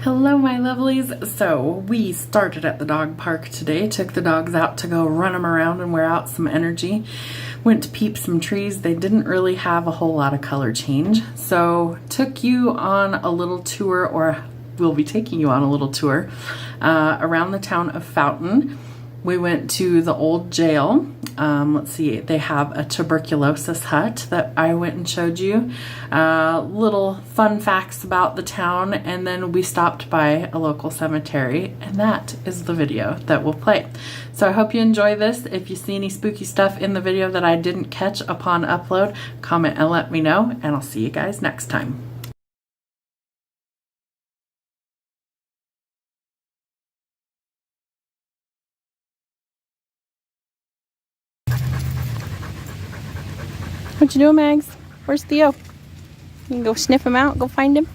Hello my lovelies. So we started at the dog park today, took the dogs out to go run them around and wear out some energy. Went to peep some trees. They didn't really have a whole lot of color change. So took you on a little tour, or we'll be taking you on a little tour around the town of Fountain. We went to the old jail. Let's see, they have a tuberculosis hut that I went and showed you. Little fun facts about the town, and then we stopped by a local cemetery, and that is the video that will play. So I hope you enjoy this. If you see any spooky stuff in the video that I didn't catch upon upload, comment and let me know, and I'll see you guys next time. What you doing, Mags? Where's Theo? You can go sniff him out, go find him.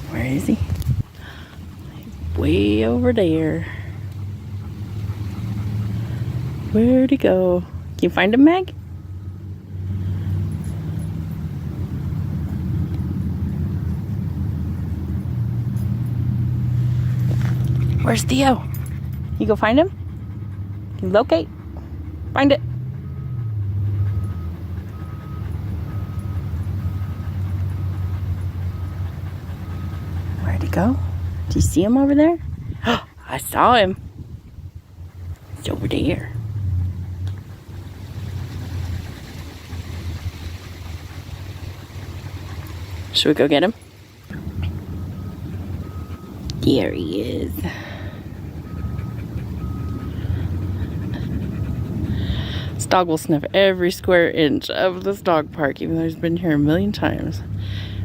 Where is he? Way over there. Where'd he go? Can you find him, Mag? Where's Theo? You go find him? Can you locate? Find it. Where'd he go? Do you see him over there? I saw him. He's over there. Should we go get him? There he is. This dog will sniff every square inch of this dog park, even though he's been here a million times.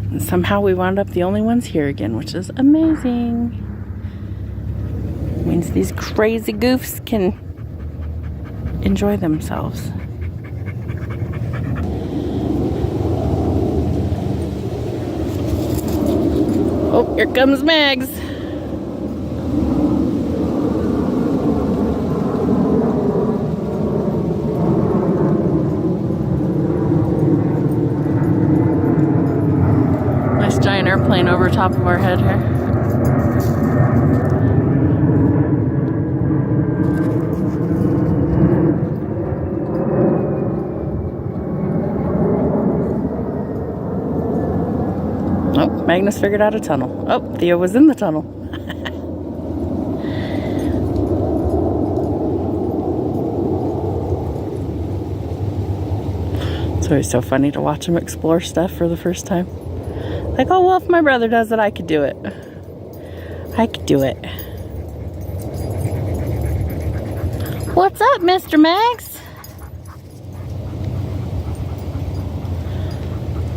And somehow we wound up the only ones here again, which is amazing. It means these crazy goofs can enjoy themselves. Oh, here comes Mags. Giant airplane over top of our head here. Oh, Magnus figured out a tunnel. Oh, Theo was in the tunnel. It's always so funny to watch him explore stuff for the first time. Like, oh, well, if my brother does it, I could do it. I could do it. What's up, Mr. Mags?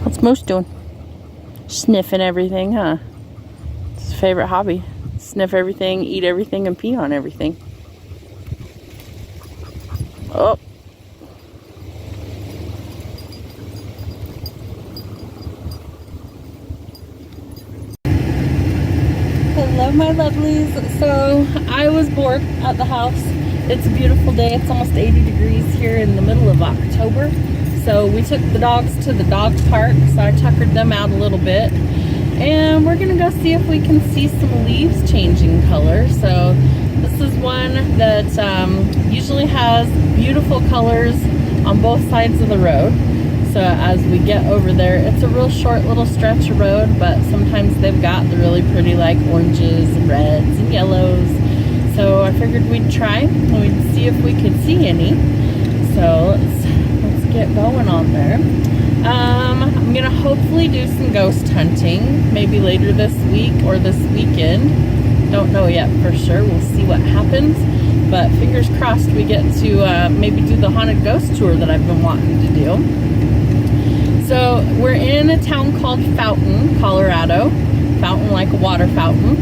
What's Moose doing? Sniffing everything, huh? It's his favorite hobby. Sniff everything, eat everything, and pee on everything. Oh. Hello my lovelies. So I was bored at the house. It's a beautiful day. It's almost 80 degrees here in the middle of October. So we took the dogs to the dog park. So I tuckered them out a little bit. And we're gonna go see if we can see some leaves changing color. So this is one that usually has beautiful colors on both sides of the road. So as we get over there, it's a real short little stretch of road, but sometimes they've got the really pretty like oranges and reds and yellows. So I figured we'd try and we'd see if we could see any. So let's get going on there. I'm gonna hopefully do some ghost hunting, maybe later this week or this weekend. Don't know yet for sure. We'll see what happens. But fingers crossed we get to maybe do the haunted ghost tour that I've been wanting to do. So we're in a town called Fountain, Colorado. Fountain like a water fountain.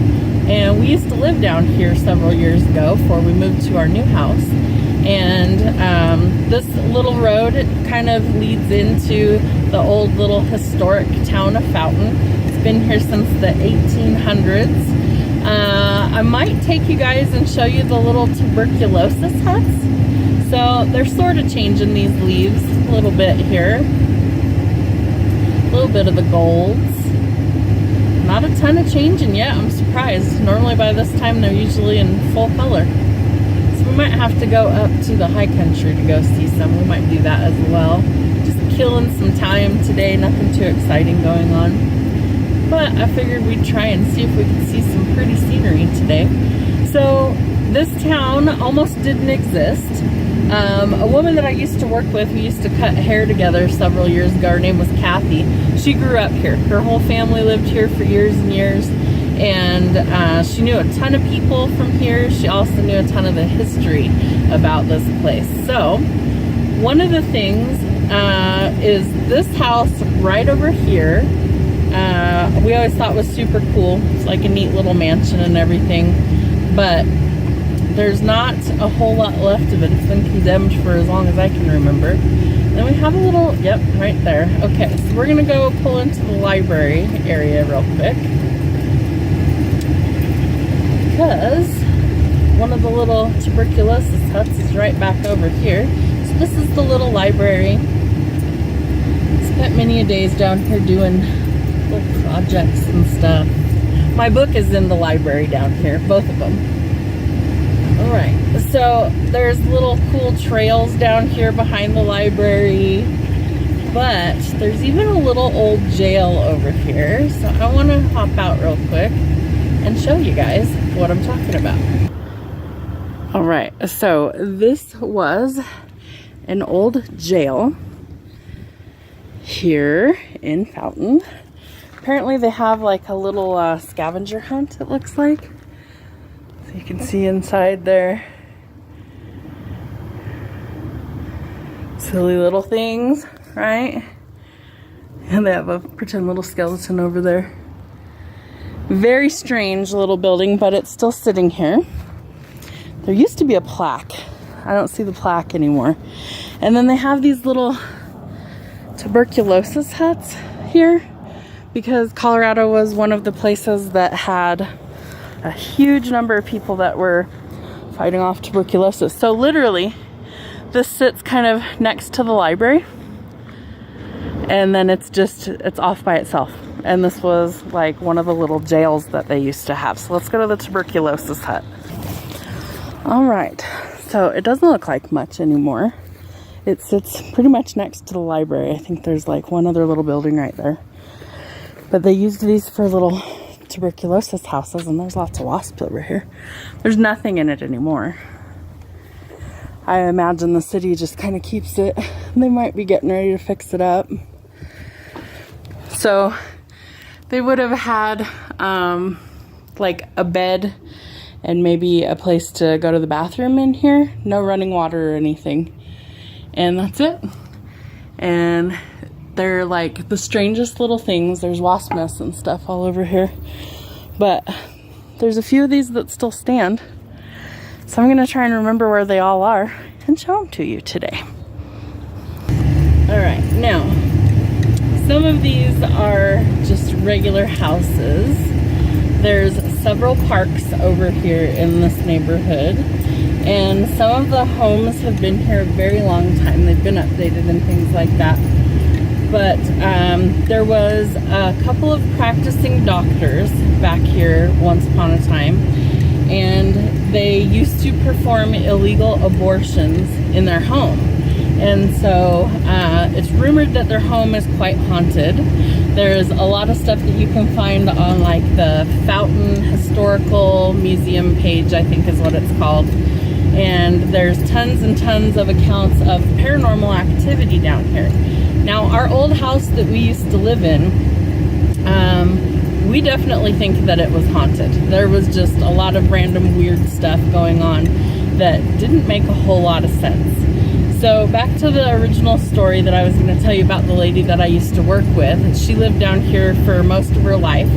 And we used to live down here several years ago before we moved to our new house. And this little road kind of leads into the old little historic town of Fountain. It's been here since the 1800s. I might take you guys and show you the little tuberculosis huts. So they're sort of changing these leaves a little bit here. little bit of the golds. Not a ton of changing yet. I'm surprised. Normally by this time they're usually in full color. So we might have to go up to the high country to go see some. We might do that as well. Just killing some time today. Nothing too exciting going on. But I figured we'd try and see if we could see some pretty scenery today. So this town almost didn't exist. A woman that I used to work with, we used to cut hair together several years ago. Her name was Kathy. She grew up here. Her whole family lived here for years and years. And she knew a ton of people from here. She also knew a ton of the history about this place. So one of the things is this house right over here. We always thought was super cool. It's like a neat little mansion and everything. But there's not a whole lot left of it. It's been condemned for as long as I can remember. Then we have a little, yep, right there. Okay, so we're gonna go pull into the library area real quick. Because one of the little tuberculosis huts is right back over here. So this is the little library. Spent many a days down here doing little projects and stuff. My book is in the library down here, both of them. Alright, so there's little cool trails down here behind the library, but there's even a little old jail over here, so I want to hop out real quick and show you guys what I'm talking about. Alright, so this was an old jail here in Fountain. Apparently they have like a little scavenger hunt, it looks like. You can see inside there. Silly little things, right? And they have a pretend little skeleton over there. Very strange little building, but it's still sitting here. There used to be a plaque. I don't see the plaque anymore. And then they have these little tuberculosis huts here because Colorado was one of the places that had a huge number of people that were fighting off tuberculosis. So literally, this sits kind of next to the library, and then it's off by itself. And this was like one of the little jails that they used to have. So let's go to the tuberculosis hut. All right, so it doesn't look like much anymore. It sits pretty much next to the library. I think there's like one other little building right there. But they used these for little tuberculosis houses, and there's lots of wasps over here. There's nothing in it anymore. I imagine the city just kind of keeps it. They might be getting ready to fix it up. So they would have had like a bed and maybe a place to go to the bathroom in here. No running water or anything. And that's it. And they're like the strangest little things. There's wasp nests and stuff all over here. But there's a few of these that still stand. So I'm going to try and remember where they all are and show them to you today. Alright, now, some of these are just regular houses. There's several parks over here in this neighborhood. And some of the homes have been here a very long time. They've been updated and things like that. But there was a couple of practicing doctors back here once upon a time, and they used to perform illegal abortions in their home. And so it's rumored that their home is quite haunted. There's a lot of stuff that you can find on like the Fountain Historical Museum page, I think is what it's called. And there's tons and tons of accounts of paranormal activity down here. Now, our old house that we used to live in, we definitely think that it was haunted. There was just a lot of random weird stuff going on that didn't make a whole lot of sense. So back to the original story that I was going to tell you about the lady that I used to work with. She lived down here for most of her life,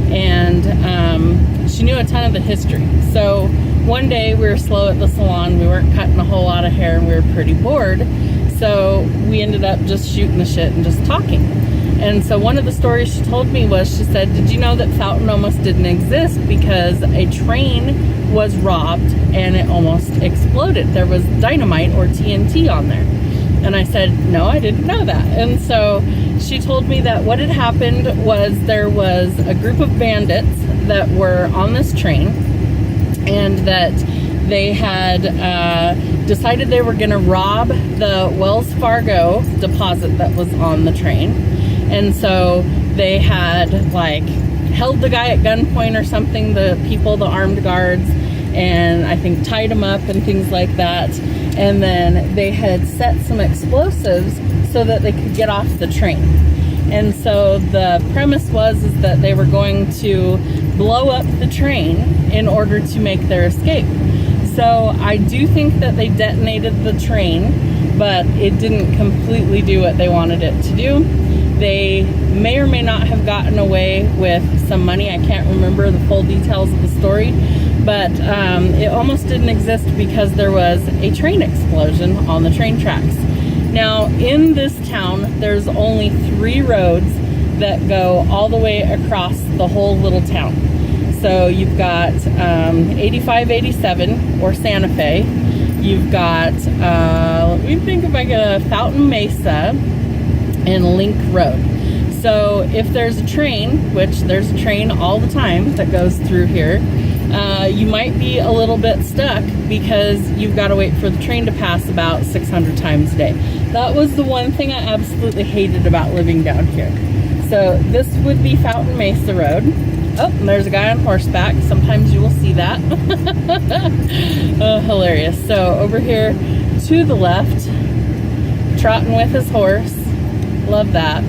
and she knew a ton of the history. So one day we were slow at the salon. We weren't cutting a whole lot of hair, and we were pretty bored. So we ended up just shooting the shit and just talking. And so one of the stories she told me was, she said, did you know that Fountain almost didn't exist because a train was robbed and it almost exploded? There was dynamite or TNT on there. And I said, no, I didn't know that. And so she told me that what had happened was there was a group of bandits that were on this train, and that they had decided they were going to rob the Wells Fargo deposit that was on the train. And so they had like held the guy at gunpoint or something, the people, the armed guards, and I think tied him up and things like that. And then they had set some explosives so that they could get off the train. And so the premise was is that they were going to blow up the train in order to make their escape. So I do think that they detonated the train, but it didn't completely do what they wanted it to do. They may or may not have gotten away with some money. I can't remember the full details of the story, but it almost didn't exist because there was a train explosion on the train tracks. Now, in this town, there's only 3 roads that go all the way across the whole little town. So you've got 85, 87, or Santa Fe. You've got, let me think if I get a Fountain Mesa and Link Road. So if there's a train, which there's a train all the time that goes through here, you might be a little bit stuck because you've got to wait for the train to pass about 600 times a day. That was the one thing I absolutely hated about living down here. So this would be Fountain Mesa Road. Oh, and there's a guy on horseback. Sometimes you will see that. Oh, hilarious. So over here to the left, trotting with his horse. Love that.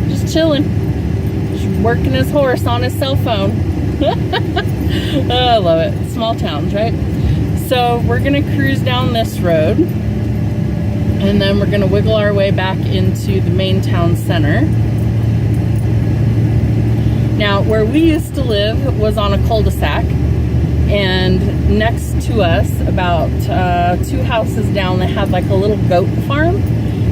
Just chilling. Just working his horse on his cell phone. Oh, I love it. Small towns, right? So we're going to cruise down this road, and then we're going to wiggle our way back into the main town center. Now, where we used to live was on a cul-de-sac, and next to us, about 2 houses down, they had like a little goat farm.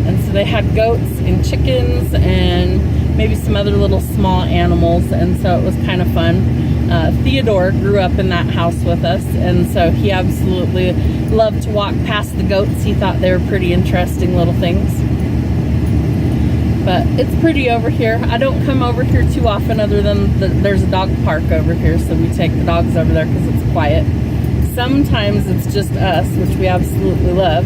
And so they had goats and chickens and maybe some other little small animals, and so it was kind of fun. Theodore grew up in that house with us, and so he absolutely loved to walk past the goats. He thought they were pretty interesting little things. But it's pretty over here. I don't come over here too often, other than there's a dog park over here, so we take the dogs over there because it's quiet. Sometimes it's just us, which we absolutely love,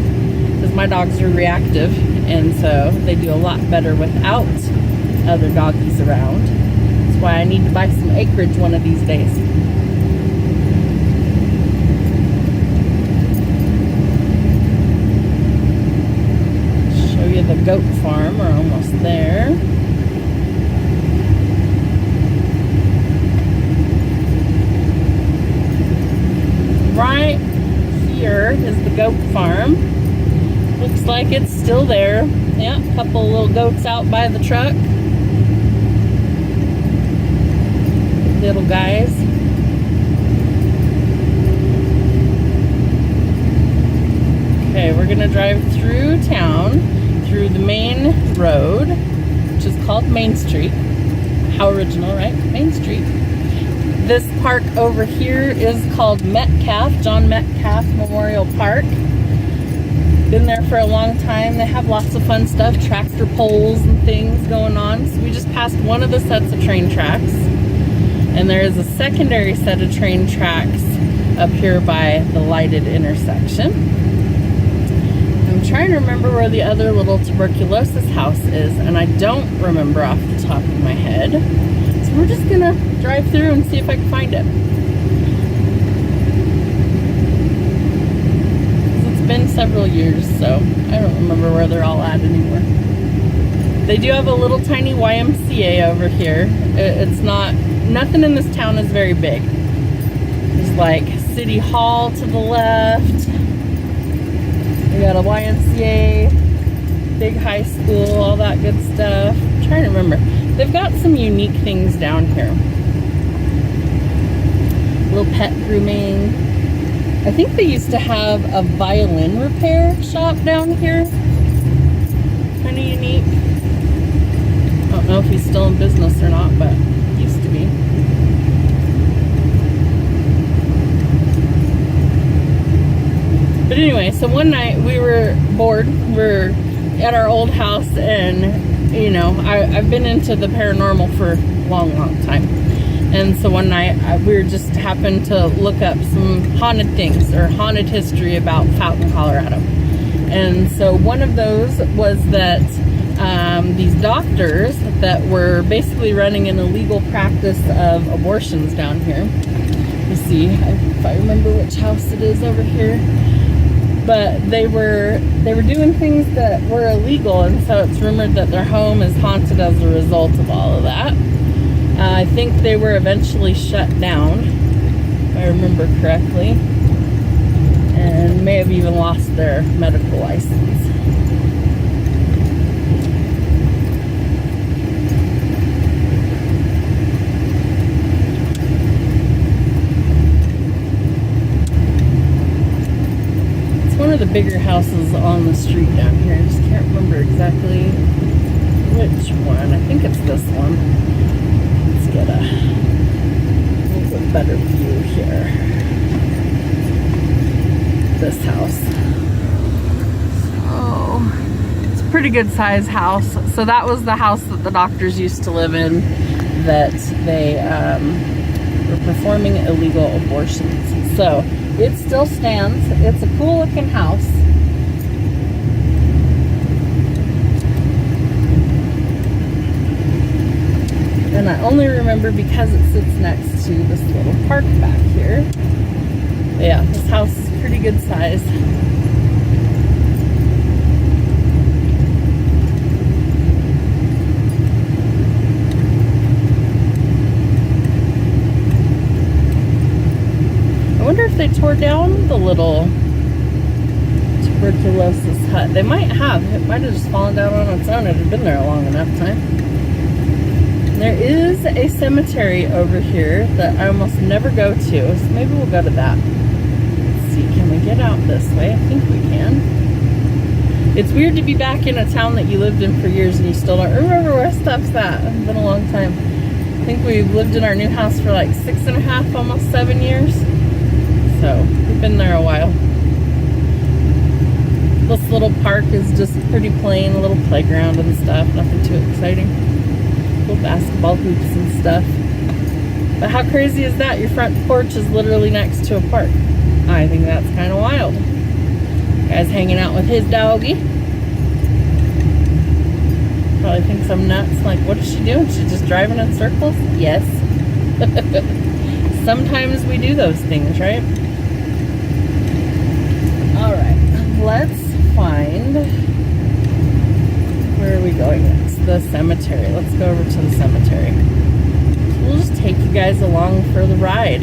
because my dogs are reactive, and so they do a lot better without other doggies around. That's why I need to buy some acreage one of these days. Show you the goat farm. We're almost there. Right here is the goat farm. Looks like it's still there. Yeah, a couple little goats out by the truck. Little guys. Okay, we're gonna drive through town, through the main road, which is called Main Street. How original, right? Main Street. This park over here is called Metcalf, John Metcalf Memorial Park. Been there for a long time. They have lots of fun stuff, tractor poles and things going on. So we just passed one of the sets of train tracks, and there is a secondary set of train tracks up here by the lighted intersection. I'm trying to remember where the other little tuberculosis house is, and I don't remember off the top of my head. So we're just gonna drive through and see if I can find it. It's been several years, so I don't remember where they're all at anymore. They do have a little tiny YMCA over here. It's not, nothing in this town is very big. There's like City Hall to the left. We got a YMCA, big high school, all that good stuff. I'm trying to remember. They've got some unique things down here. Little pet grooming. I think they used to have a violin repair shop down here. Kind of unique. I don't know if he's still in business or not, but used to be. But anyway, so one night we were bored. We're at our old house, and you know, I've been into the paranormal for a long time. And so one night we were just happened to look up some haunted things or haunted history about Fountain, Colorado. And so one of those was that these doctors that were basically running an illegal practice of abortions down here. You see if I remember which house it is over here. But they were doing things that were illegal, and so it's rumored that their home is haunted as a result of all of that. I think they were eventually shut down, if I remember correctly, and may have even lost their medical license. It's one of the bigger houses on the street down here. I just can't remember exactly which one. I think it's this one. Get a little bit better view here. This house. Oh, it's a pretty good size house. So that was the house that the doctors used to live in, that they were performing illegal abortions. So it still stands. It's a cool looking house. And I only remember because it sits next to this little park back here. But yeah, this house is pretty good size. I wonder if they tore down the little tuberculosis hut. They might have. It might have just fallen down on its own. It had been there a long enough time. There is a cemetery over here that I almost never go to, so maybe we'll go to that. Let's see, can we get out this way? I think we can. It's weird to be back in a town that you lived in for years and you still don't remember where stuff's at. It's been a long time. I think we've lived in our new house for like 6.5, almost 7 years. So, we've been there a while. This little park is just pretty plain, a little playground and stuff, nothing too exciting. Basketball hoops and stuff. But how crazy is that? Your front porch is literally next to a park. I think that's kind of wild. Guy's hanging out with his doggy. Probably thinks I'm nuts. Like, what is she doing? She's just driving in circles? Yes. Sometimes we do those things, right? Alright, let's find... Where are we going next? The cemetery. Let's go over to the cemetery. So we'll just take you guys along for the ride.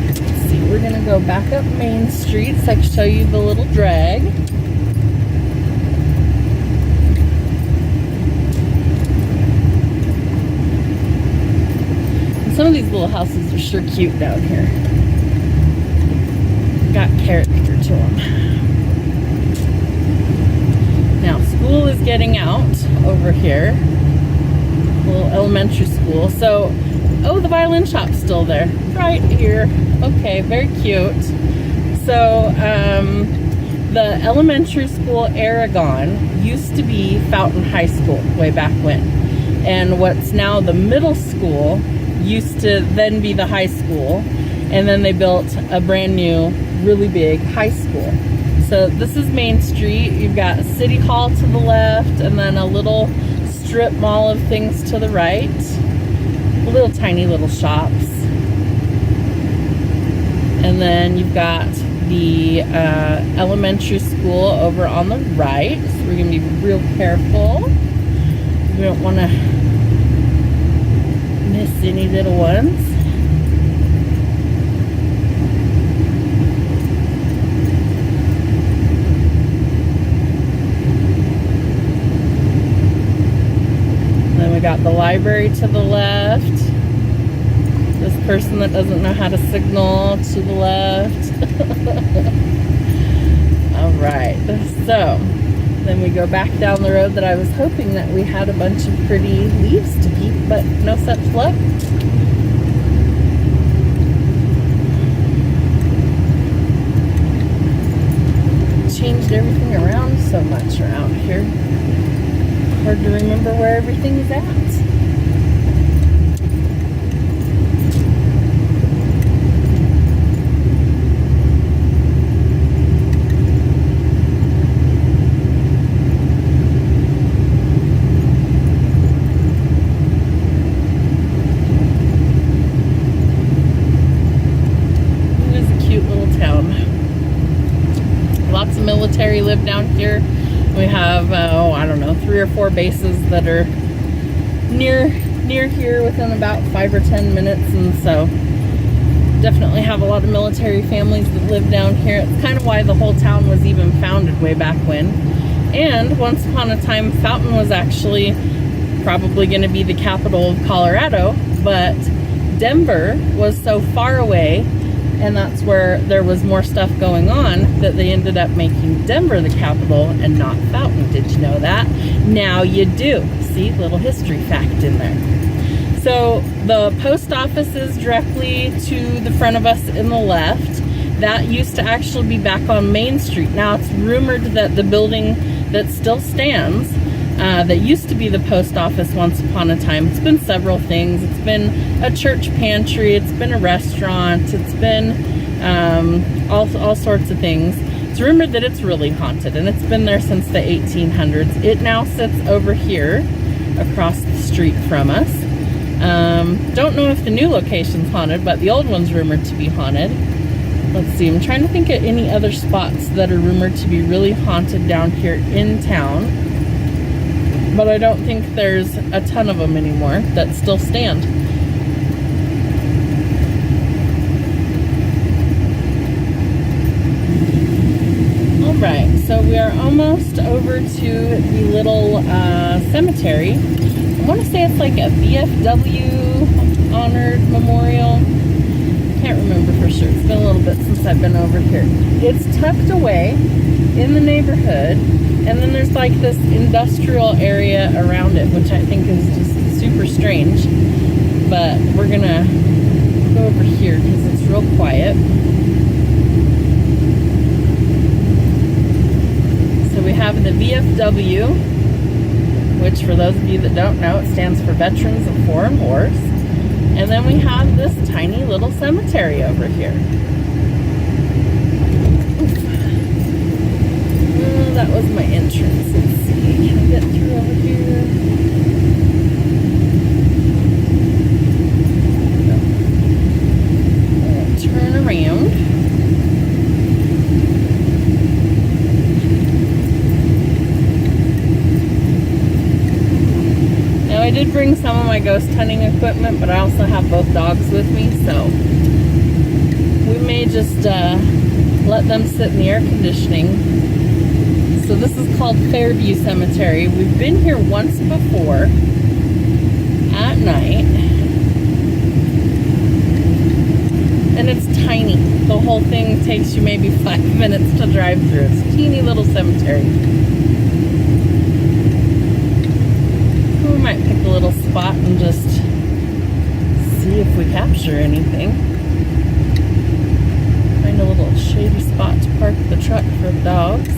Let's see, we're gonna go back up Main Street so I can show you the little drag. And some of these little houses are sure cute down here. Got character to them. Now, school is getting out over here. Little elementary school. So, oh, the violin shop's still there. Right here. Okay, very cute. So, the elementary school Aragon used to be Fountain High School way back when. And what's now the middle school used to then be the high school. And then they built a brand new, really big high school. So this is Main Street. You've got City Hall to the left, and then a little strip mall of things to the right. Little tiny little shops. And then you've got the elementary school over on the right. So we're going to be real careful. We don't want to miss any little ones. We got the library to the left. This person that doesn't know how to signal to the left. Alright, so then we go back down the road that I was hoping that we had a bunch of pretty leaves to peep, but no such luck. Changed everything around so much around here. Hard to remember where everything is at. Lots of military live down here. We have, I don't know, 3 or 4 bases that are near here within about 5 or 10 minutes, and so definitely have a lot of military families that live down here. It's kind of why the whole town was even founded way back when. And once upon a time, Fountain was actually probably going to be the capital of Colorado, but Denver was so far away, and that's where there was more stuff going on, that they ended up making Denver the capital and not Fountain. Did you know that? Now you do. See, little history fact in there. So the post office is directly to the front of us in the left. That used to actually be back on Main Street. Now it's rumored that the building that still stands, that used to be the post office once upon a time, it's been several things. It's been a church pantry, it's been a restaurant, it's been all sorts of things. It's rumored that it's really haunted, and it's been there since the 1800s. It now sits over here across the street from us. Don't know if the new location's haunted, but the old one's rumored to be haunted. Let's see, I'm trying to think of any other spots that are rumored to be really haunted down here in town. But I don't think there's a ton of them anymore that still stand. Alright, so we are almost over to the little cemetery. I want to say it's like a VFW honored memorial. Can't remember for sure. It's been a little bit since I've been over here. It's tucked away in the neighborhood, and then there's like this industrial area around it, which I think is just super strange. But we're gonna go over here because it's real quiet. So we have the VFW, which for those of you that don't know, it stands for Veterans of Foreign Wars. And then we have this tiny little cemetery over here. Oh, that was my entrance. Let's see, can I get through over here? No. Turn around. I did bring some of my ghost hunting equipment, but I also have both dogs with me, so we may just let them sit in the air conditioning. So this is called Fairview Cemetery. We've been here once before at night, and it's tiny. The whole thing takes you maybe 5 minutes to drive through. It's a teeny little cemetery. We might pick a little spot and just see if we capture anything. Find a little shady spot to park the truck for the dogs.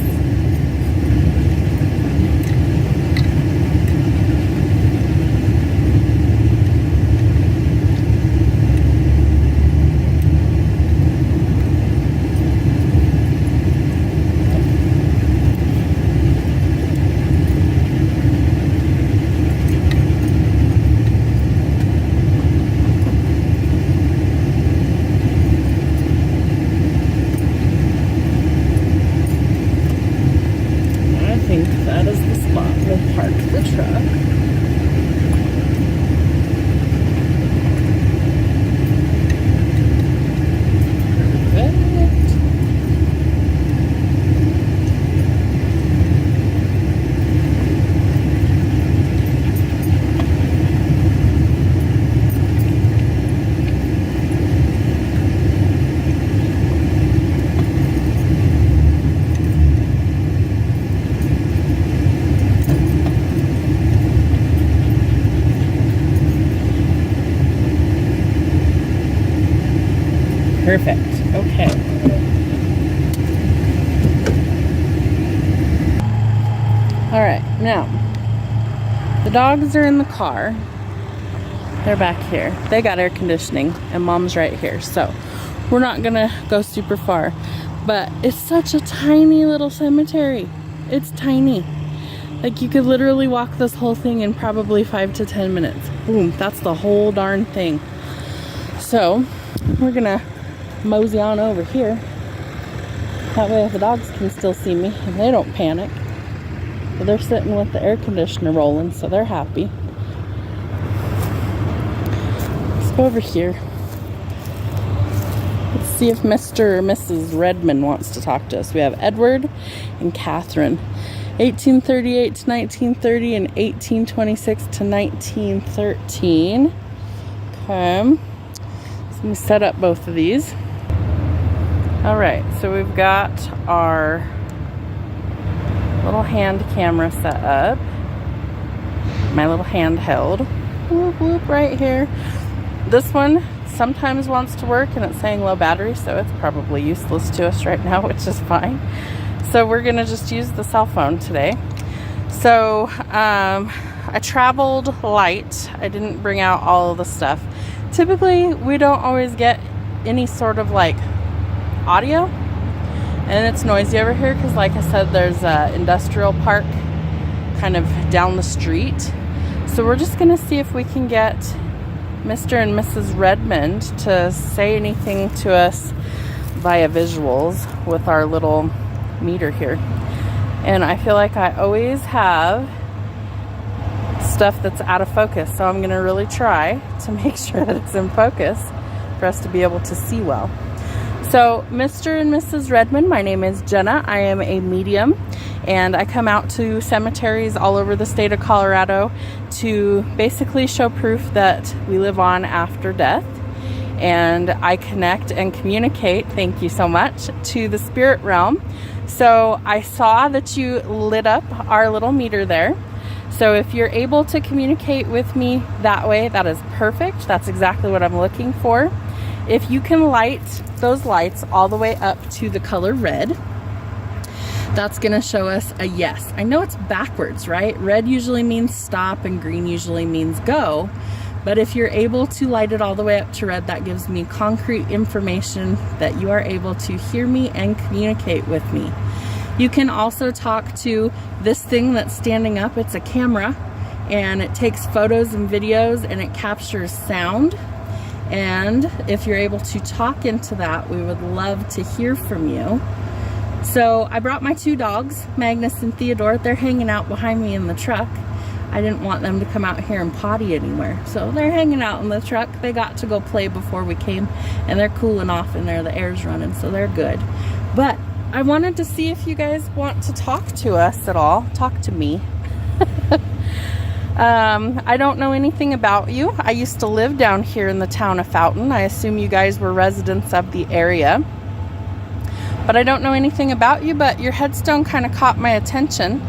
Perfect. Okay. Now, the dogs are in the car. They're back here. They got air conditioning, and Mom's right here. So we're not gonna go super far. But it's such a tiny little cemetery. It's tiny. Like, you could literally walk this whole thing in probably 5 to 10 minutes. Boom, that's the whole darn thing. So we're gonna mosey on over here. That way the dogs can still see me and they don't panic. But they're sitting with the air conditioner rolling, so they're happy. Let's go over here. Let's see if Mr. or Mrs. Redmond wants to talk to us. We have Edward and Catherine. 1838 to 1930 and 1826 to 1913. Okay. So let me set up both of these. Alright, so we've got our little hand camera set up. My little handheld. Whoop, whoop, right here. This one sometimes wants to work and it's saying low battery, so it's probably useless to us right now, which is fine. So we're gonna just use the cell phone today. So I traveled light. I didn't bring out all of the stuff. Typically, we don't always get any sort of like audio, and it's noisy over here because, like I said, there's an industrial park kind of down the street. So we're just gonna see if we can get Mr. and Mrs. Redmond to say anything to us via visuals with our little meter here. And I feel like I always have stuff that's out of focus, so I'm gonna really try to make sure that it's in focus for us to be able to see well. So Mr. and Mrs. Redmond, my name is Jenna. I am a medium, and I come out to cemeteries all over the state of Colorado to basically show proof that we live on after death. And I connect and communicate, thank you so much, to the spirit realm. So I saw that you lit up our little meter there. So if you're able to communicate with me that way, that is perfect. That's exactly what I'm looking for. If you can light those lights all the way up to the color red, that's gonna show us a yes. I know it's backwards, right? Red usually means stop and green usually means go. But if you're able to light it all the way up to red, that gives me concrete information that you are able to hear me and communicate with me. You can also talk to this thing that's standing up. It's a camera, and it takes photos and videos, and it captures sound. And if you're able to talk into that, we would love to hear from you. So I brought my two dogs, Magnus and Theodore. They're hanging out behind me in the truck. I didn't want them to come out here and potty anywhere. So they're hanging out in the truck. They got to go play before we came, and they're cooling off in there. The air's running, so they're good. But I wanted to see if you guys want to talk to us at all. Talk to me. I don't know anything about you. I used to live down here in the town of Fountain. I assume you guys were residents of the area. But I don't know anything about you, but your headstone kind of caught my attention.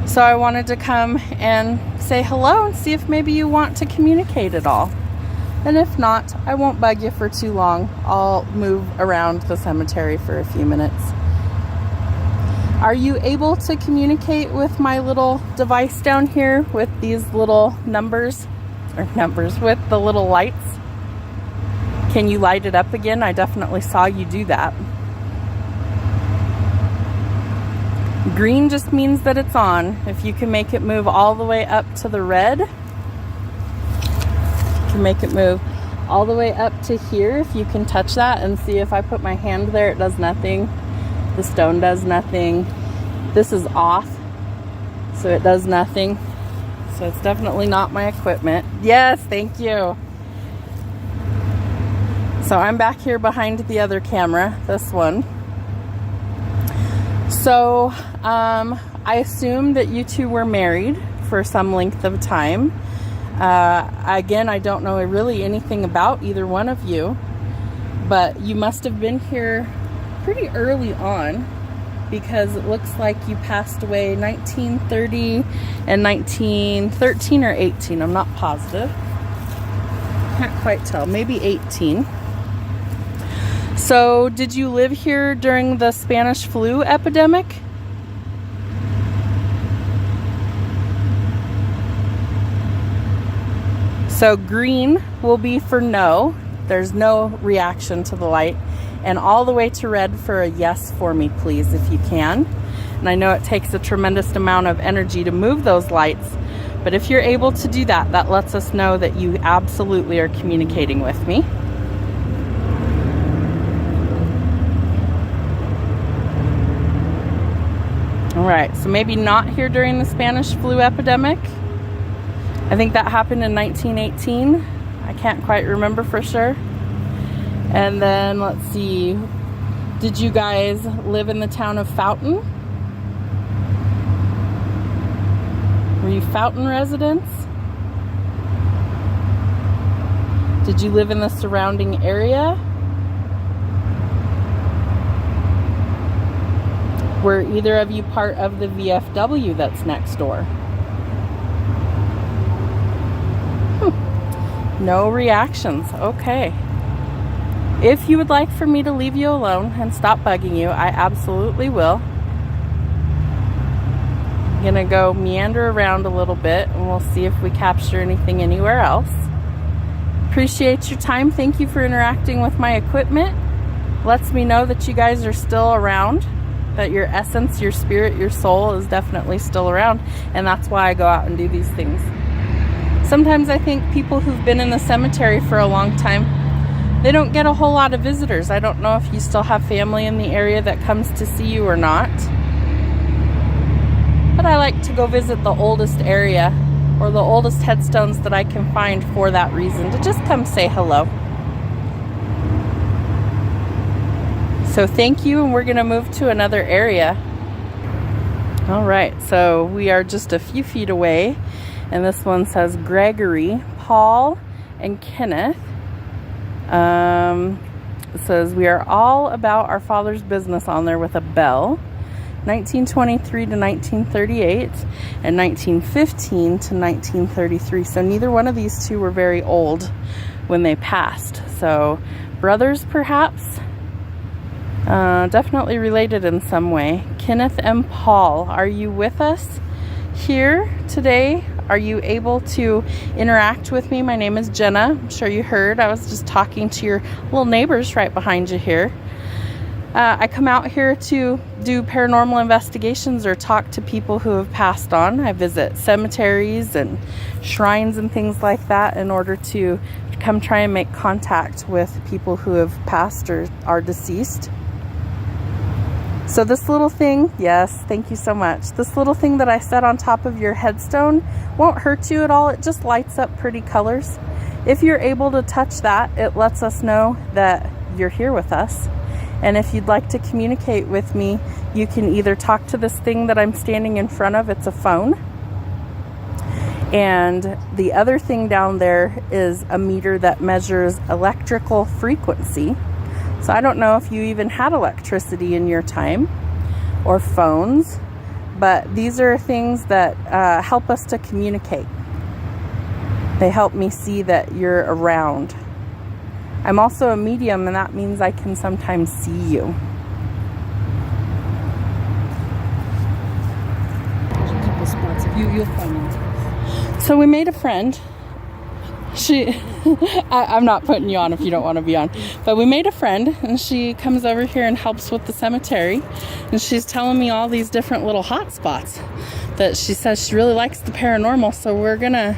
So I wanted to come and say hello and see if maybe you want to communicate at all. And if not, I won't bug you for too long. I'll move around the cemetery for a few minutes. Are you able to communicate with my little device down here with these little numbers with the little lights? Can you light it up again? I definitely saw you do that. Green just means that it's on. If you can make it move all the way up to the red, you can make it move all the way up to here. If you can touch that and see, if I put my hand there, it does nothing. The stone does nothing. This is off, so it does nothing. So it's definitely not my equipment. Yes, thank you. So I'm back here behind the other camera, this one. So I assume that you two were married for some length of time. Again, I don't know really anything about either one of you, but you must have been here pretty early on, because it looks like you passed away 1930 and 1913 or 18. I'm not positive. Can't quite tell. Maybe 18. So, did you live here during the Spanish flu epidemic? So green will be for no. There's no reaction to the light. And all the way to red for a yes for me, please, if you can. And I know it takes a tremendous amount of energy to move those lights, but if you're able to do that, that lets us know that you absolutely are communicating with me. All right, so maybe not here during the Spanish flu epidemic. I think that happened in 1918. I can't quite remember for sure. And then let's see, did you guys live in the town of Fountain? Were you Fountain residents? Did you live in the surrounding area? Were either of you part of the VFW that's next door? No reactions. Okay. If you would like for me to leave you alone and stop bugging you, I absolutely will. I'm gonna go meander around a little bit and we'll see if we capture anything anywhere else. Appreciate your time. Thank you for interacting with my equipment. Lets me know that you guys are still around, that your essence, your spirit, your soul is definitely still around, and that's why I go out and do these things. Sometimes I think people who've been in the cemetery for a long time, they don't get a whole lot of visitors. I don't know if you still have family in the area that comes to see you or not. But I like to go visit the oldest area or the oldest headstones that I can find for that reason, to just come say hello. So thank you, and we're gonna move to another area. All right, so we are just a few feet away, and this one says Gregory, Paul, and Kenneth. It says we are all about our Father's business on there with a bell. 1923 to 1938 and 1915 to 1933. So neither one of these two were very old when they passed. So brothers perhaps, definitely related in some way. Kenneth and Paul, are you with us here today? Are you able to interact with me? My name is Jenna. I'm sure you heard. I was just talking to your little neighbors right behind you here. I come out here to do paranormal investigations or talk to people who have passed on. I visit cemeteries and shrines and things like that in order to come try and make contact with people who have passed or are deceased. So this little thing, yes, thank you so much. This little thing that I set on top of your headstone won't hurt you at all. It just lights up pretty colors. If you're able to touch that, it lets us know that you're here with us. And if you'd like to communicate with me, you can either talk to this thing that I'm standing in front of. It's a phone. And the other thing down there is a meter that measures electrical frequency. So I don't know if you even had electricity in your time or phones, but these are things that help us to communicate. They help me see that you're around. I'm also a medium, and that means I can sometimes see you. Couple spots. You'll find me. So we made a friend. I'm not putting you on if you don't want to be on, but we made a friend, and she comes over here and helps with the cemetery, and she's telling me all these different little hot spots that she says she really likes the paranormal. So we're gonna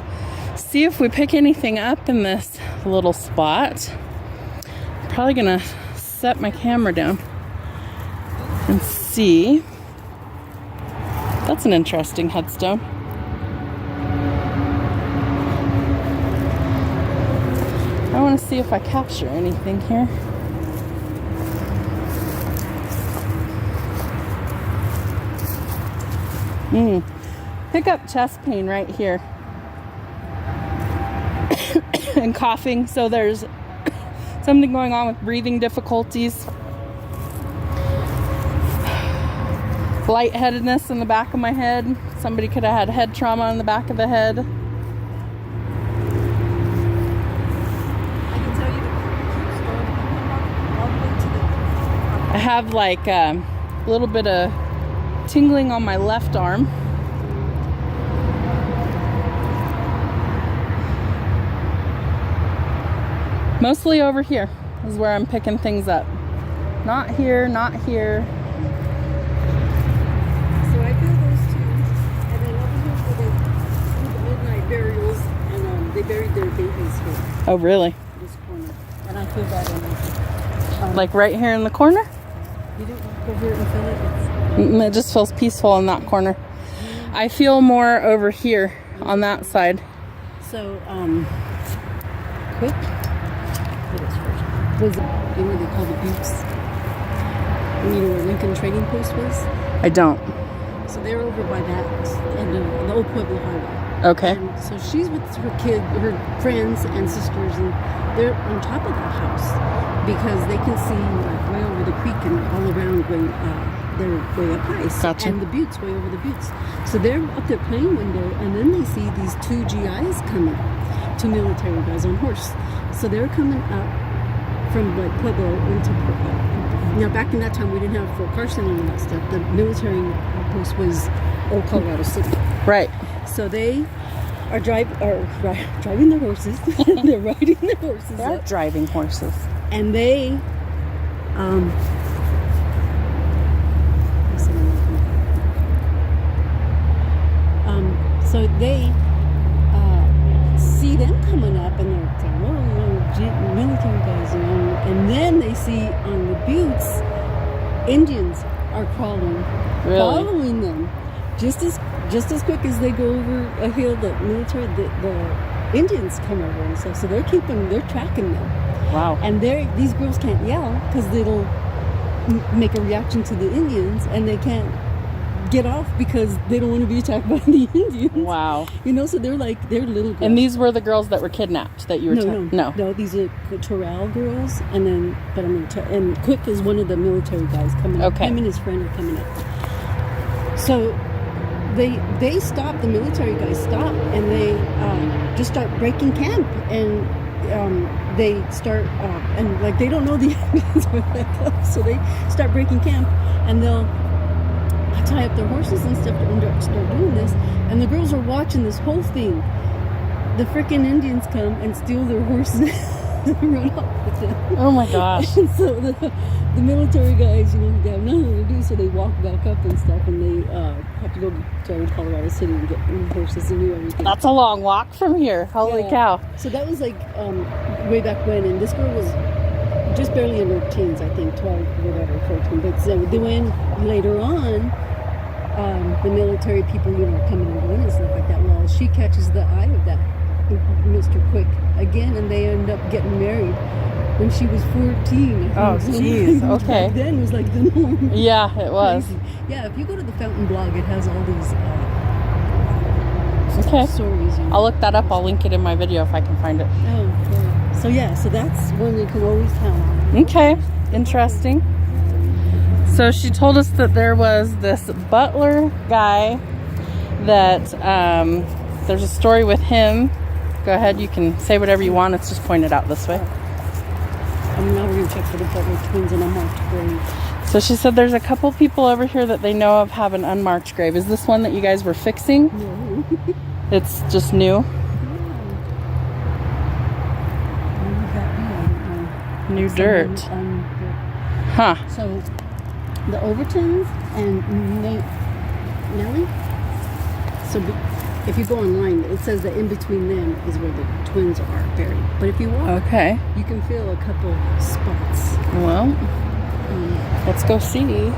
see if we pick anything up in this little spot. Probably gonna set my camera down and see. That's an interesting headstone. I want to see if I capture anything here. Pick up chest pain right here. And coughing, so there's something going on with breathing difficulties. Lightheadedness in the back of my head. Somebody could have had head trauma in the back of the head. I have like a little bit of tingling on my left arm. Mostly over here is where I'm picking things up. Not here, not here. So I feel those two, and then over here where they do the midnight burials, and they buried their babies here. Oh, really? This corner, and I feel that in Like right here in the corner? You don't go here and feel it. It just feels peaceful in that corner. I feel more over here on that side. So, quick. What is first? Was it, you know what they call the Buttes? You know where Lincoln Trading Post was? I don't. So they're over by that end of the old Pueblo Highway. Okay. And so she's with her her friends and sisters, and they're on top of that house because they can see like way over the creek and all around when they're way up high. Gotcha. And the buttes, way over the buttes. So they're up there playing one day, and then they see these two GIs coming, two military guys on horse. So they're coming up from like Pueblo into now back in that time we didn't have Fort Carson and all that stuff. The military post was old Colorado City. Right. So they are driving their horses. They're riding their horses. They are up. driving horses. And they so they see them coming up, and they're saying, "Oh, military guys," and then they see on the buttes Indians are crawling, following them, just as quick as they go over a hill. The Indians come over and stuff, so they're tracking them. Wow. And these girls can't yell because it'll make a reaction to the Indians, and they can't get off because they don't want to be attacked by the Indians. Wow. So they're little girls. And these were the girls that were kidnapped that you were No, these are the Toral girls, and then and Quick is one of the military guys coming up. Okay. Him and his friend are coming up. So they stop, the military guys stop, and they just start breaking camp, and they start and like they don't know the Indians were that close, so they start breaking camp, and they'll tie up their horses and stuff and start doing this, and the girls are watching this whole thing. The freaking Indians come and steal their horses and run off with them. Oh my gosh. And so the military guys, they have nothing to do, so they walk back up and stuff, and they have to go to Colorado City and get horses and do everything. That's a long walk from here. Holy cow. So that was like way back when, and this girl was just barely in her teens, I think, 12, whatever, 14. But so then later on, the military people, coming and going and stuff like that. Well, she catches the eye of that Mr. Quick again, and they end up getting married when she was 14. Oh, jeez. Okay. Back then it was like the norm. Yeah, it was. Crazy. Yeah, if you go to the Fountain blog, it has all these stories. I'll look that up. I'll link it in my video if I can find it. Oh, yeah. So that's one you can always count on. Okay. Interesting. So she told us that there was this butler guy that there's a story with him. Go ahead, you can say whatever you want. It's just pointed out this way. Now we're going to check for the butler twins and unmarked grave. So she said there's a couple people over here that they know of have an unmarked grave. Is this one that you guys were fixing? No. It's just new? New dirt. Huh. So the Overtons and Nellie. So if you go online, it says that in between them is where the twins are buried. But if you walk, you can feel a couple spots. Well, let's go see.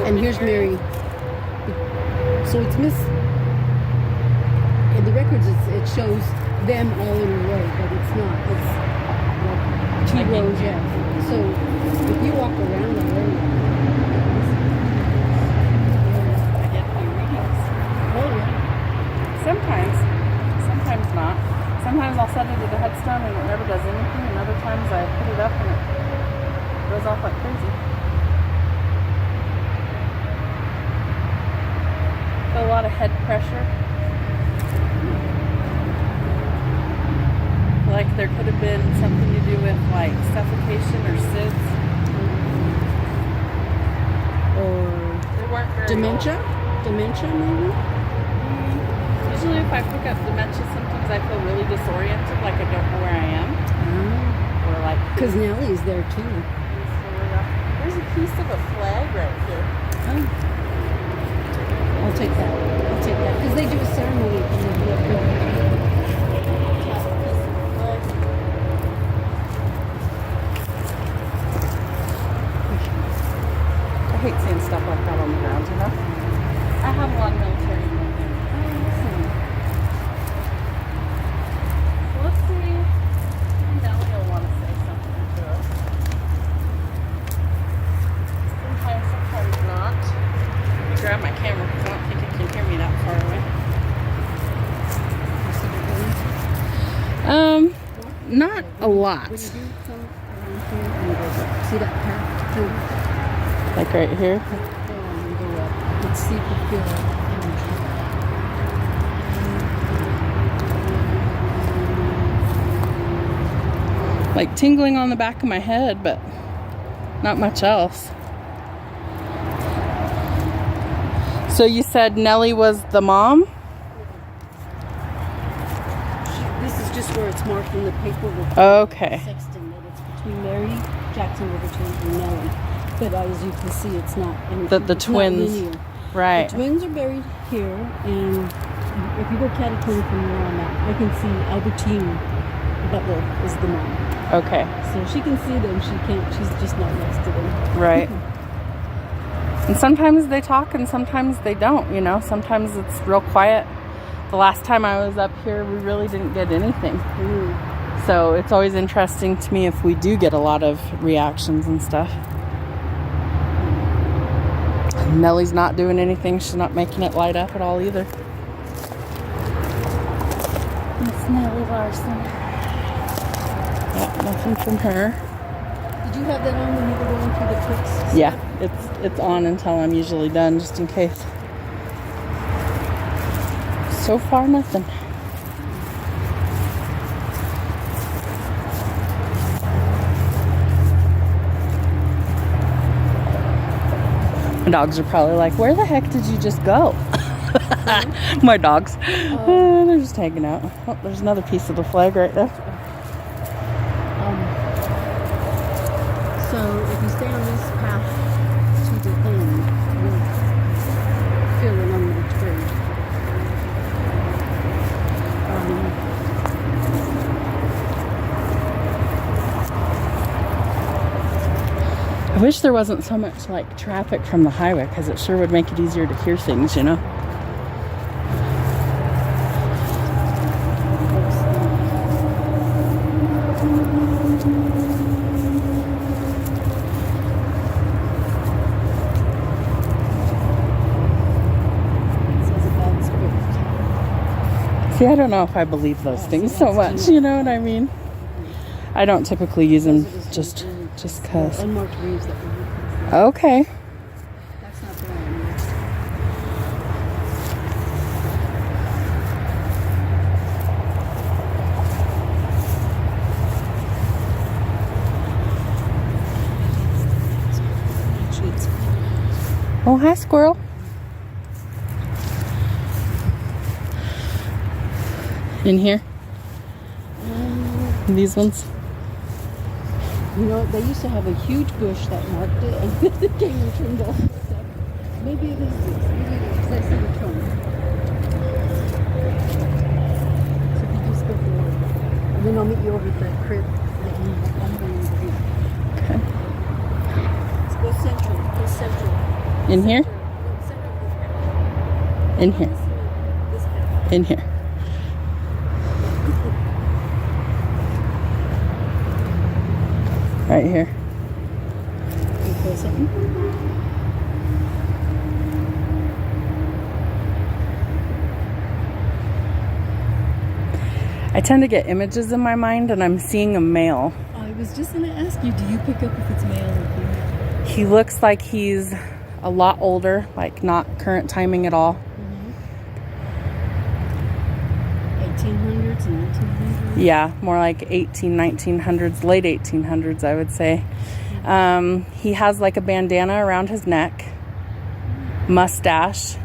And here's Mary. So it's Miss. In the records, it shows them all in a row, but it's not. It's like 2 rows, yeah. So if you walk around the road, I get a few readings. oh yeah. Sometimes not. Sometimes I'll set it at the headstone and it never does anything, and other times I put it up and it goes off like crazy. A lot of head pressure. Like there could have been something to do with like suffocation or SIDS. or They weren't very dementia? Dementia, maybe? Usually if I pick up dementia symptoms, I feel really disoriented, like I don't know where I am. Or like... Because Nellie's there too. There's a piece of a flag right here. Oh. I'll take that. I'll take that. Because they do a ceremony. I hate seeing stuff like that on the ground, you know? I have a lot of military. So let's see. Nellie will want to say something to us. Sometimes not. Let me grab my camera because I don't think it can hear me that far away. Not a lot. When you do some around here, and you go up. See that path through? Like right here? Go on and go up. Let's see if we feel energy. Like tingling on the back of my head, but not much else. So you said Nellie was the mom? This is just where it's marked in the paperwork. Okay. Sexton, that it's between Mary Jackson Riverton and Nellie. But as you can see, it's not anything. The it's twins. Not linear. Right. The twins are buried here, and if you go catty-corner from where I'm at, I can see Albertine Butler is the mom. Okay. So she can see them. She can't. She's just not next to them. Right. And sometimes they talk and sometimes they don't, you know. Sometimes it's real quiet. The last time I was up here, we really didn't get anything. So it's always interesting to me if we do get a lot of reactions and stuff. Nellie's not doing anything. She's not making it light up at all either. Miss Nellie Larson. Yep, nothing from her. Did you have that on when you were going through the tricks? Yeah, it's on until I'm usually done, just in case. So far, nothing. My dogs are probably like, where the heck did you just go? My dogs. They're just hanging out. Oh, there's another piece of the flag right there. So if you stay on this path to the end, you'll feel an unmarked grave. I wish there wasn't so much like traffic from the highway, because it sure would make it easier to hear things, you know. See, I don't know if I believe those things so much, you know what I mean? I don't typically use them just because. Unmarked graves that we use. Okay. That's not there anymore. Actually, it's Oh, hi, squirrel. In here? These ones? You know, they used to have a huge bush that marked it, and they came and trimmed all the stuff. Maybe it is this. Maybe it is, because I see the trunk. So if you just go forward, and then I'll meet you over at that crib that you I'm going to do. Okay. Let's go central. Go central. In here? Central. In here. This path. In here. Right here. You feel something? I tend to get images in my mind, and I'm seeing a male. I was just going to ask you, do you pick up if it's male or female? He looks like he's a lot older, like not current timing at all. 1800s and 1900s? Yeah, more like 1900s, late 1800s, I would say. He has like a bandana around his neck. mustache.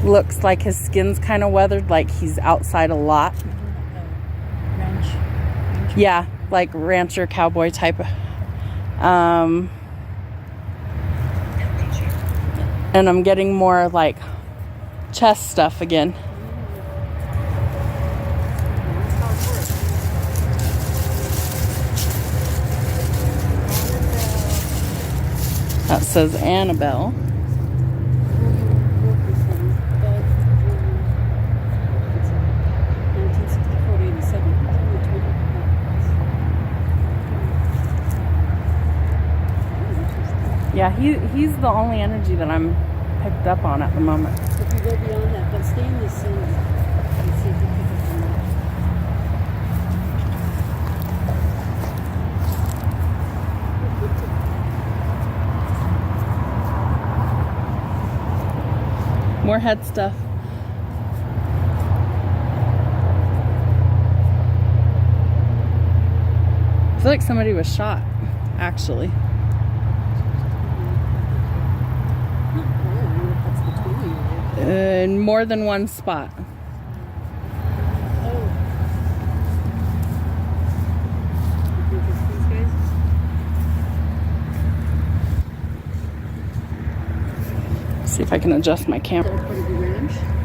Looks like his skin's kind of weathered, like he's outside a lot. Ranch. Yeah, like rancher cowboy type. And I'm getting more like chest stuff again. That says Annabelle. Yeah, he's the only energy that I'm picked up on at the moment. If you go beyond that, but stay in the center and see if you pick up on that. More head stuff. I feel like somebody was shot, actually. In more than one spot. See if I can adjust my camera.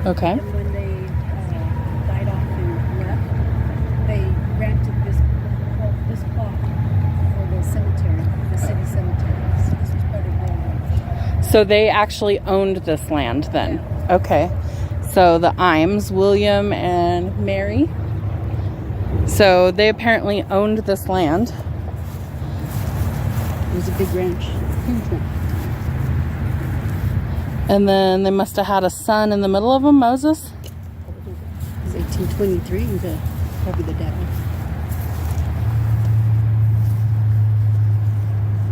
Okay. And when they died off and left, they rented this plot for the cemetery, the city cemetery. So this was part of their ranch. So they actually owned this land then? Yeah. Okay. So the Imes, William and Mary. So they apparently owned this land. It was a big ranch. Huge ranch. And then they must have had a son in the middle of them, Moses? It was 1823, probably the dad.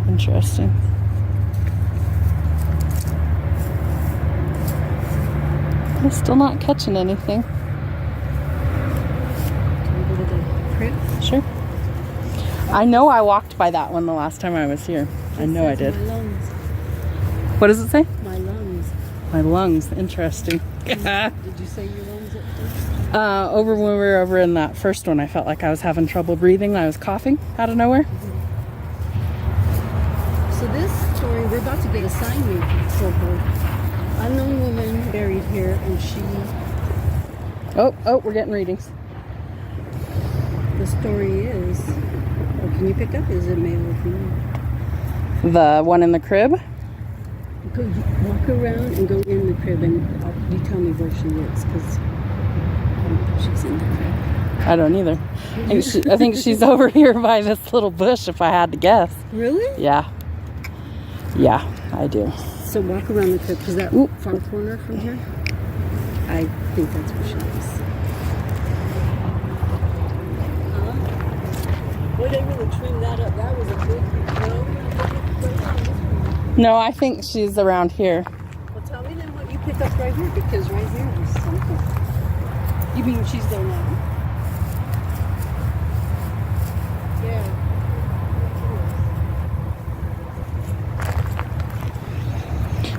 Interesting. I'm still not catching anything. Can we go to the crib? Sure. I know I walked by that one the last time I was here. I know I did. My lungs. What does it say? My lungs. My lungs. Interesting. Did you say your lungs at first? Over when we were over in that first one, I felt like I was having trouble breathing. I was coughing out of nowhere. So this story, we're about to get a sign made for her. Unknown woman buried here, and she... Oh, we're getting readings. The story is... Oh, can you pick up? Is it male or female? The one in the crib? Go walk around and go in the crib, and you tell me where she is, because I don't think she's in the crib. I don't either. I think she's over here by this little bush, if I had to guess. Really? Yeah. Yeah, I do. So walk around the crib, because that far corner from here, I think that's where she is. Boy, they really trimmed that up. That was a big No, I think she's around here. Well, tell me then what you pick up right here, because right here is something. You mean she's there now? Yeah.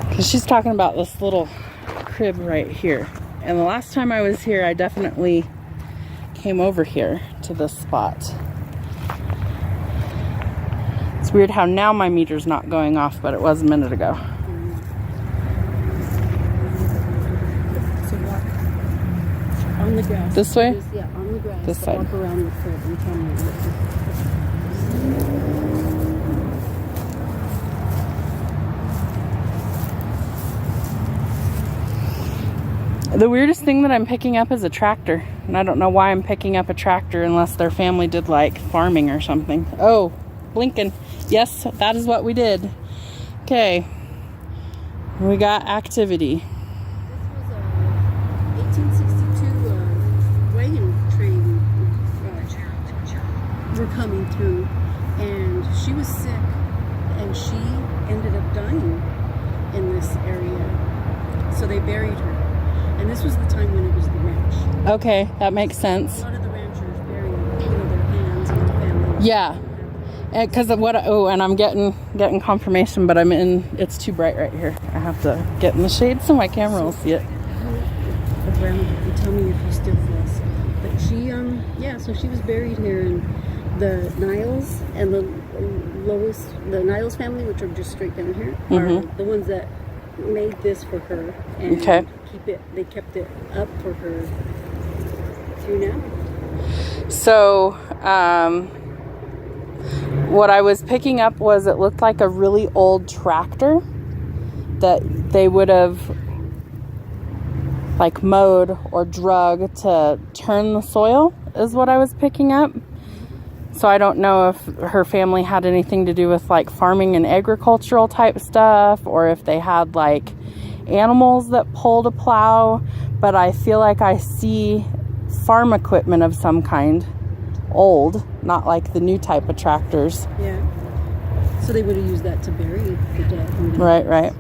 Because she's talking about this little crib right here. And the last time I was here, I definitely came over here to this spot. It's weird how now my meter's not going off, but it was a minute ago. So walk on the grass. This way? Yeah, on the grass. This side. Walk around the crib and tell me what. The weirdest thing that I'm picking up is a tractor. And I don't know why I'm picking up a tractor unless their family did like farming or something. Oh, blinking. Yes, that is what we did. Okay. We got activity. This was a 1862 wagon train were coming through, and she was sick, and she ended up dying in this area. So they buried her. And this was the time when it was the ranch. Okay, that makes sense. A lot of the ranchers buried, their hands and the family. Yeah. Because of what? And I'm getting confirmation, but I'm in. It's too bright right here. I have to get in the shade so my camera will see it. Around and tell me if you still floss. But she, yeah. So she was buried here, and the Niles and the Niles family, which are just straight down here, are the ones that made this for her and They kept it up for her through now. So, what I was picking up was it looked like a really old tractor that they would have like mowed or drug to turn the soil is what I was picking up. So I don't know if her family had anything to do with like farming and agricultural type stuff, or if they had like animals that pulled a plow, but I feel like I see farm equipment of some kind. Old, not like the new type of tractors. Yeah. So they would have used that to bury the dead. Right.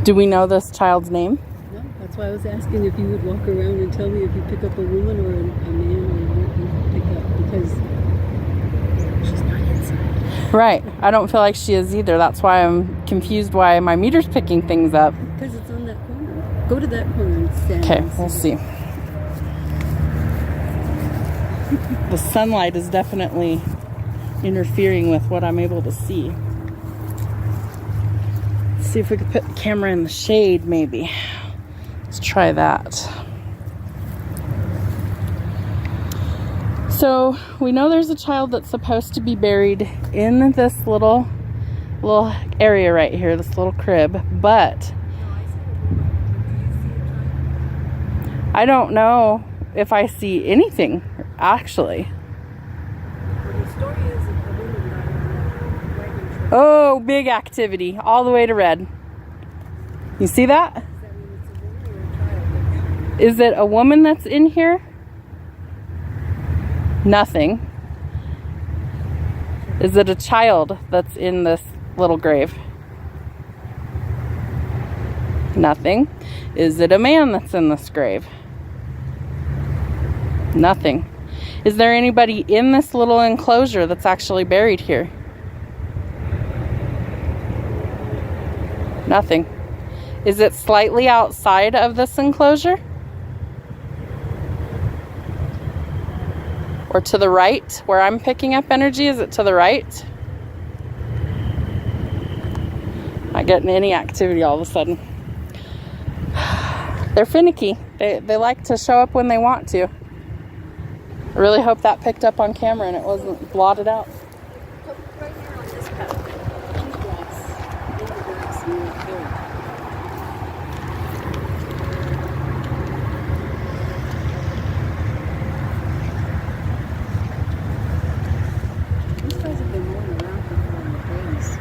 Do we know this child's name? No, that's why I was asking if you would walk around and tell me if you pick up a woman or a man or what you pick up, because she's not inside. Right. I don't feel like she is either. That's why I'm confused why my meter's picking things up. Because it's on that corner. Go to that corner and stand. Okay, we'll see. The sunlight is definitely interfering with what I'm able to see. Let's see if we could put the camera in the shade, maybe. Let's try that. So we know there's a child that's supposed to be buried in this little area right here, this little crib, but I don't know if I see anything, actually. Oh, big activity all the way to red. You see that? Is it a woman that's in here? Nothing. Is it a child that's in this little grave? Nothing. Is it a man that's in this grave? Nothing. Is there anybody in this little enclosure that's actually buried here? Nothing. Is it slightly outside of this enclosure? Or to the right, where I'm picking up energy? Is it to the right? Not getting any activity all of a sudden. They're finicky. They like to show up when they want to. I really hope that picked up on camera and it wasn't blotted out. Right here on this path. In the grass. In the grass. These guys have been rolling around for 4 days.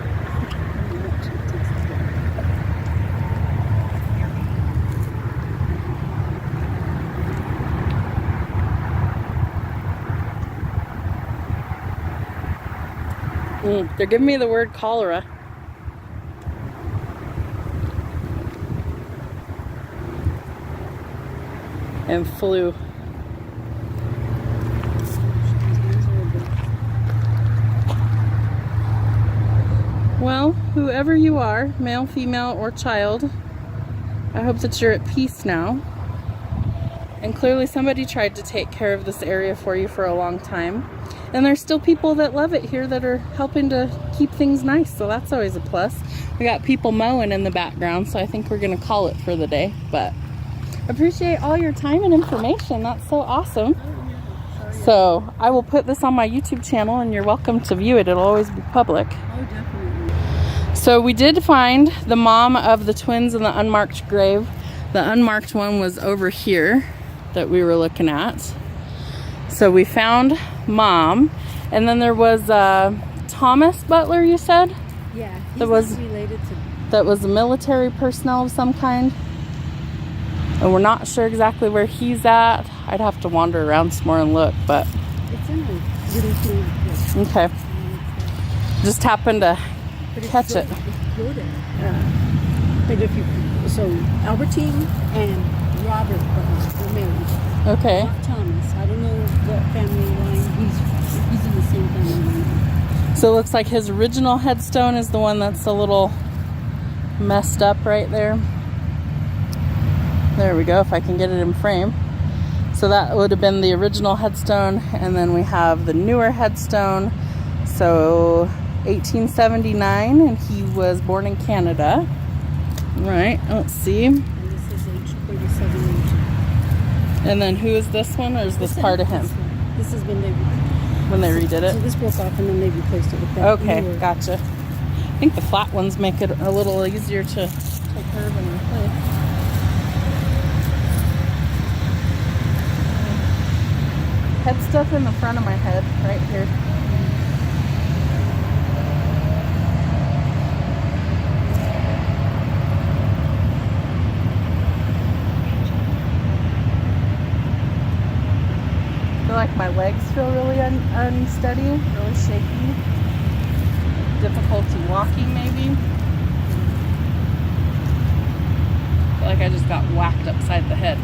They're giving me the word cholera. And flu. Well, whoever you are, male, female, or child, I hope that you're at peace now. And clearly somebody tried to take care of this area for you for a long time. And there's still people that love it here that are helping to keep things nice, so that's always a plus. We got people mowing in the background, so I think we're gonna call it for the day. But appreciate all your time and information. That's so awesome. So I will put this on my YouTube channel and you're welcome to view it. It'll always be public. Oh, definitely. So we did find the mom of the twins in the unmarked grave. The unmarked one was over here that we were looking at. So we found mom, and then there was Thomas Butler, you said? Yeah, he's not related to... That was a military personnel of some kind. And we're not sure exactly where he's at. I'd have to wander around some more and look, but... It's in a little thing like this. Okay. Just happened to catch it. It's good. But if you... So, Albertine and Robert Butler were married. Okay. Not Thomas. I don't know what family line he's So it looks like his original headstone is the one that's a little messed up right there. There we go, if I can get it in frame. So that would have been the original headstone, and then we have the newer headstone. So 1879, and he was born in Canada. Right, let's see. And this is age 37. And then who is this one, or is this part of him? This is when they redid it? So this broke off and then they replaced it with that. Okay, gotcha. I think the flat ones make it a little easier to curve and replace. Head stuff in the front of my head, right here. I feel like my legs feel really unsteady, really shaky. Difficulty walking, maybe. I feel like I just got whacked upside the head.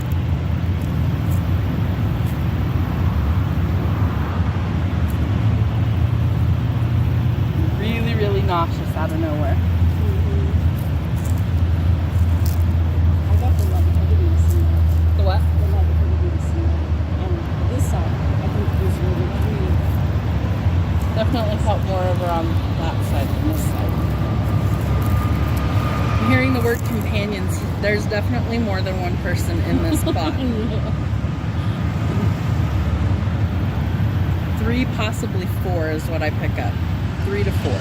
Really, really nauseous out of nowhere. I got the level of medicine. The what? The level of medicine. And this side, I think was really clean. Definitely felt more over on that side than this side. I'm hearing the word companions. There's definitely more than one person in this spot. 3, possibly 4 is what I pick up. 3 to 4. Yep.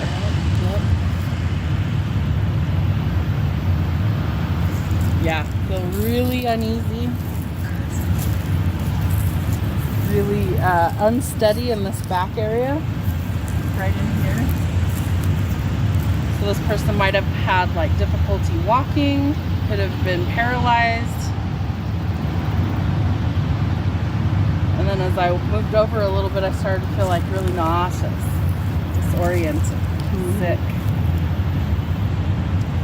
Yeah, feel really uneasy. Really unsteady in this back area. Right in here. So this person might have had like difficulty walking, could have been paralyzed. And then as I moved over a little bit, I started to feel like really nauseous, disoriented, sick.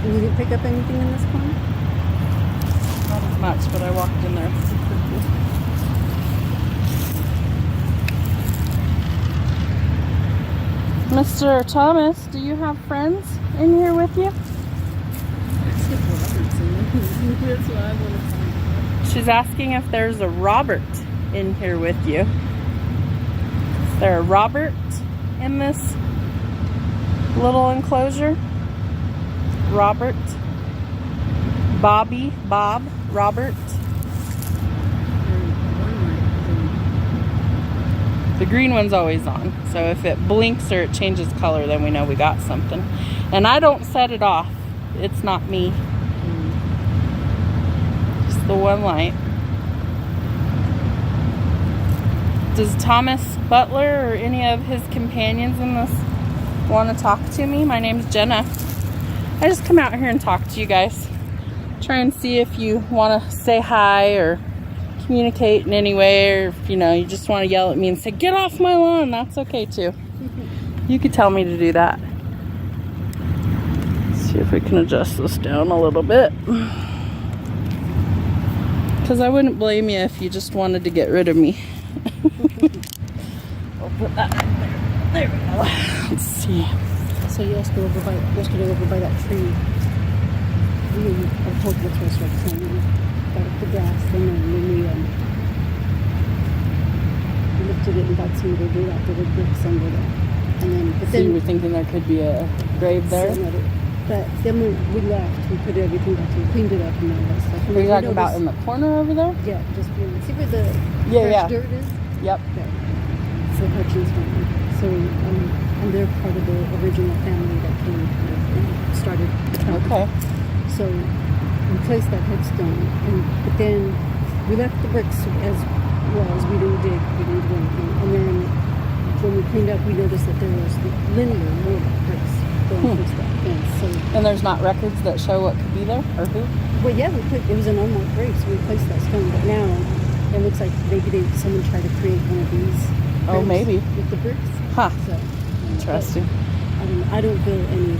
And you didn't pick up anything in this corner? Not as much, but I walked in there. Mr. Thomas, do you have friends in here with you? That's what I want to find out. She's asking if there's a Robert in here with you. Is there a Robert in this little enclosure? Robert? Bobby? Bob? Robert? The green one's always on, so if it blinks or it changes color, then we know we got something. And I don't set it off. It's not me. Just the one light. Does Thomas Butler or any of his companions in this want to talk to me? My name's Jenna. I just come out here and talk to you guys. Try and see if you want to say hi or communicate in any way, or if you just want to yell at me and say, "Get off my lawn," that's okay too. You could tell me to do that. Let's see if we can adjust this down a little bit, because I wouldn't blame you if you just wanted to get rid of me. We'll put that right there. There we go. Let's see. So yesterday over by that tree, I told you what's right there. Got up the grass and then we lifted it and got some of the dirt out. There were bricks under there. And then, but So then you were thinking there could be a grave there? But then when we left, we put everything back and cleaned it up and all that stuff. And Are you then we talking about in the corner over there? Yeah, just see where the Yeah. fresh dirt is? Yep. There. So Hutchins family. So and they're part of the original family that came and started the company. Okay. So we placed that headstone, but then we left the bricks as well as we didn't dig, we didn't do anything. And then when we cleaned up, we noticed that there was linear more bricks going towards that fence. So, And there's not records that show what could be there or who? well, yeah, it was an unmarked grave, so we placed that stone. But now it looks like maybe someone tried to create one of these. Oh, graves maybe. with the bricks. Huh. So, Interesting. I don't feel any.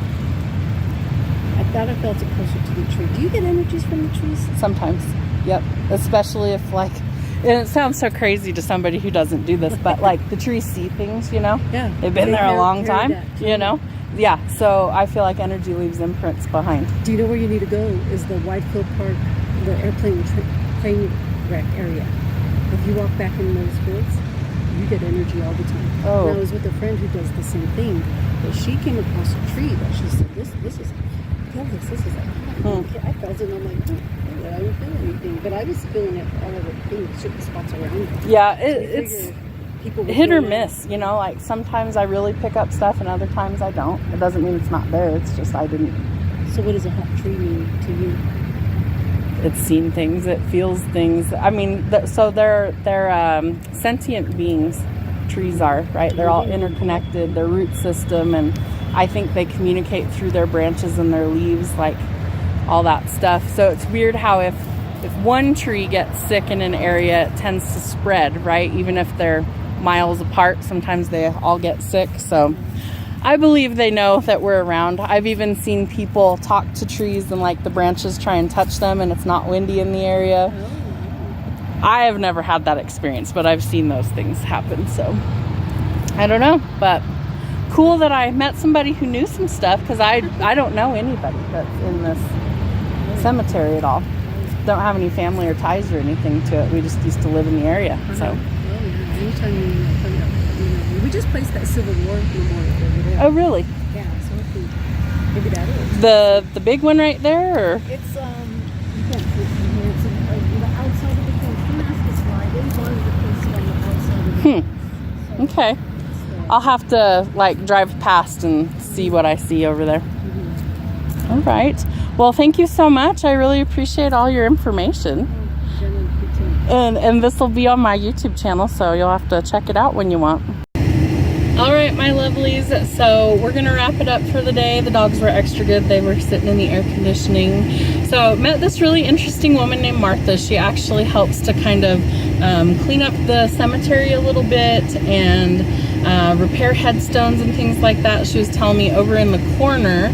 I thought I felt it closer to the tree. Do you get energies from the trees? Sometimes. Yep. Especially if And it sounds so crazy to somebody who doesn't do this, but like the trees see things, you know? Yeah. They've been there a long time, that. you know? Yeah, so I feel like energy leaves imprints behind. Do you know where you need to go? Is the Whitefield Park, the airplane plane wreck area. If you walk back in those fields, you get energy all the time. Oh. And I was with a friend who does the same thing, but she came across a tree that she said, this is, feel this is like, I felt it and I'm like, oh, I don't feel anything. But I was feeling it all over certain spots around me. Yeah, So it's people hit or miss, you know, like sometimes I really pick up stuff and other times I don't. It doesn't mean it's not there, it's just I didn't. So what does a hot tree mean to you? It's seen things, it feels things. I mean, so they're sentient beings, trees are, right? They're all interconnected, their root system, and I think they communicate through their branches and their leaves, like all that stuff. So it's weird how if one tree gets sick in an area, it tends to spread, right? Even if they're miles apart, sometimes they all get sick. So I believe they know that we're around. I've even seen people talk to trees and like the branches try and touch them and it's not windy in the area. I have never had that experience, but I've seen those things happen. So I don't know, but cool that I met somebody who knew some stuff, because I don't know anybody that's in this cemetery at all. Don't have any family or ties or anything to it. We just used to live in the area. So Anytime you find out, we just placed that Civil War memorial over there. oh really? Yeah, so I think maybe that is. The big one right there, or? It's you can't see it from here. It's the outside of the fence. Don't ask us why. They wanted to place it on the outside of the fence. So, Okay. I'll have to like drive past and see what I see over there. All right. Well, thank you so much. I really appreciate all your information. Jenna, And this will be on my YouTube channel, so you'll have to check it out when you want. All right, my lovelies. So we're going to wrap it up for the day. The dogs were extra good. They were sitting in the air conditioning. So met this really interesting woman named Martha. She actually helps to kind of clean up the cemetery a little bit and repair headstones and things like that. She was telling me over in the corner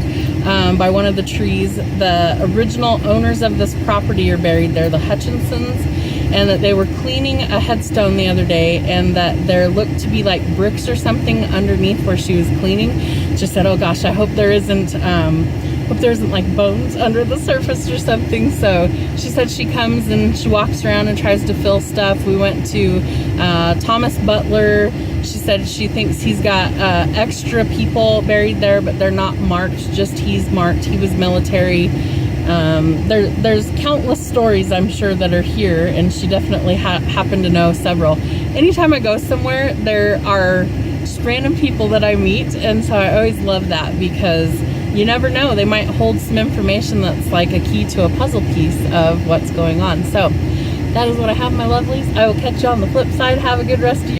by one of the trees, the original owners of this property are buried there, the Hutchinsons, and that they were cleaning a headstone the other day and that there looked to be like bricks or something underneath where she was cleaning. She said, oh gosh, I hope there isn't like bones under the surface or something. So she said she comes and she walks around and tries to fill stuff. We went to Thomas Butler. She said she thinks he's got extra people buried there, but they're not marked, just he's marked. He was military. There's countless stories, I'm sure, that are here, and she definitely happened to know several. Anytime I go somewhere, there are just random people that I meet, and so I always love that, because you never know, they might hold some information that's like a key to a puzzle piece of what's going on. So that is what I have, my lovelies. I will catch you on the flip side. Have a good rest of your